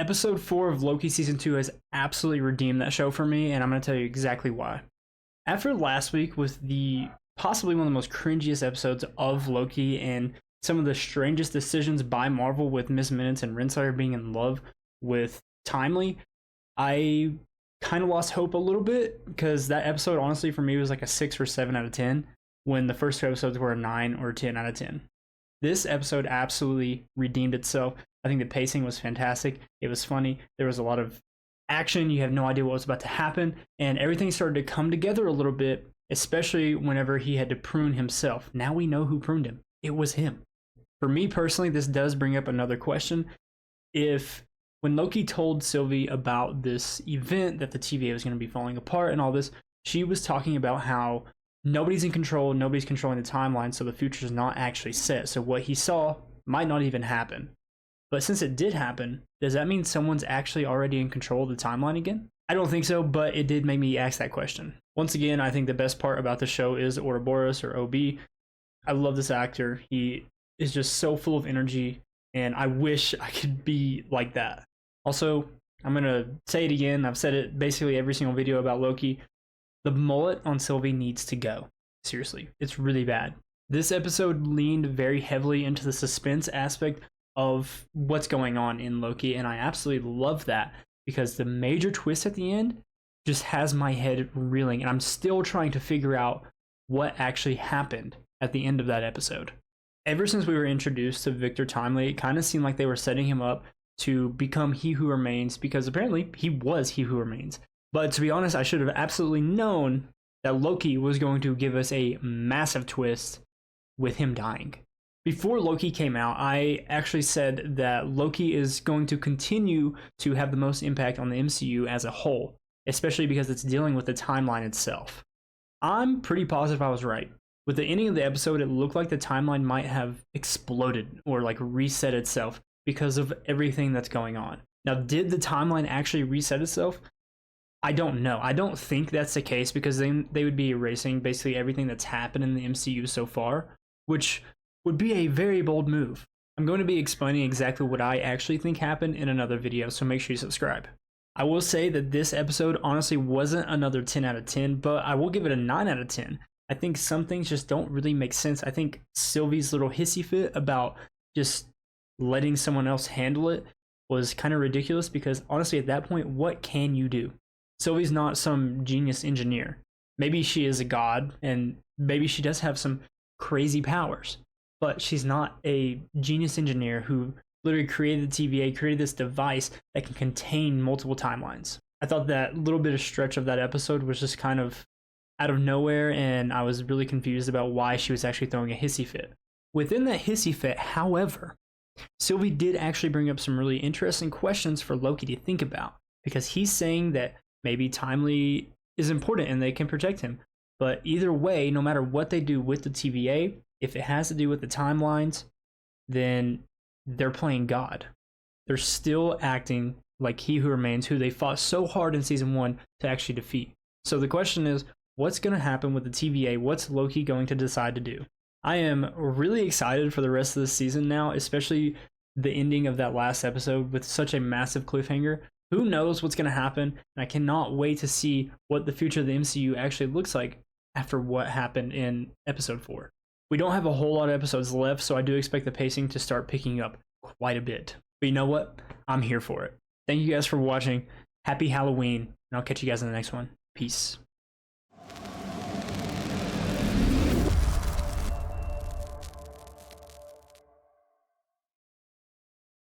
Episode 4 of Loki Season 2 has absolutely redeemed that show for me, and I'm going to tell you exactly why. After last week with the possibly one of the most cringiest episodes of Loki and some of the strangest decisions by Marvel with Miss Minutes and Renslayer being in love with Timely, I kind of lost hope a little bit because that episode honestly for me was like a 6 or 7 out of 10 when the first two episodes were a 9 or 10 out of 10. This episode absolutely redeemed itself. I think the pacing was fantastic. It was funny. There was a lot of action. You have no idea what was about to happen. And everything started to come together a little bit, especially whenever he had to prune himself. Now we know who pruned him. It was him. For me personally, this does bring up another question. When Loki told Sylvie about this event that the TVA was going to be falling apart and all this, she was talking about how nobody's in control, nobody's controlling the timeline, so the future is not actually set. So what he saw might not even happen. But since it did happen, does that mean someone's actually already in control of the timeline again? I don't think so, but it did make me ask that question. Once again, I think the best part about the show is Ouroboros or OB. I love this actor. He is just so full of energy, and I wish I could be like that. Also, I'm going to say it again. I've said it basically every single video about Loki. The mullet on Sylvie needs to go. Seriously, it's really bad. This episode leaned very heavily into the suspense aspect of what's going on in Loki, and I absolutely love that because the major twist at the end just has my head reeling, and I'm still trying to figure out what actually happened at the end of that episode. Ever since we were introduced to Victor Timely, it kind of seemed like they were setting him up to become He Who Remains, because apparently he was He Who Remains. But to be honest, I should have absolutely known that Loki was going to give us a massive twist with him dying. Before Loki came out, I actually said that Loki is going to continue to have the most impact on the MCU as a whole, especially because it's dealing with the timeline itself. I'm pretty positive I was right. With the ending of the episode, it looked like the timeline might have exploded or like reset itself because of everything that's going on. Now, did the timeline actually reset itself? I don't know. I don't think that's the case because they would be erasing basically everything that's happened in the MCU so far, which would be a very bold move. I'm going to be explaining exactly what I actually think happened in another video, so make sure you subscribe. I will say that this episode honestly wasn't another 10 out of 10, but I will give it a 9 out of 10. I think some things just don't really make sense. I think Sylvie's little hissy fit about just letting someone else handle it was kind of ridiculous because honestly at that point, what can you do? Sylvie's not some genius engineer. Maybe she is a god and maybe she does have some crazy powers, but she's not a genius engineer who literally created the TVA, created this device that can contain multiple timelines. I thought that little bit of stretch of that episode was just kind of out of nowhere, and I was really confused about why she was actually throwing a hissy fit. Within that hissy fit, however, Sylvie did actually bring up some really interesting questions for Loki to think about, because he's saying that maybe Timely is important and they can protect him. But either way, no matter what they do with the TVA, if it has to do with the timelines, then they're playing God. They're still acting like He Who Remains, who they fought so hard in season 1 to actually defeat. So the question is, what's going to happen with the TVA? What's Loki going to decide to do? I am really excited for the rest of the season now, especially the ending of that last episode with such a massive cliffhanger. Who knows what's going to happen? And I cannot wait to see what the future of the MCU actually looks like after what happened in episode 4. We don't have a whole lot of episodes left, so I do expect the pacing to start picking up quite a bit. But you know what? I'm here for it. Thank you guys for watching. Happy Halloween, and I'll catch you guys in the next one. Peace.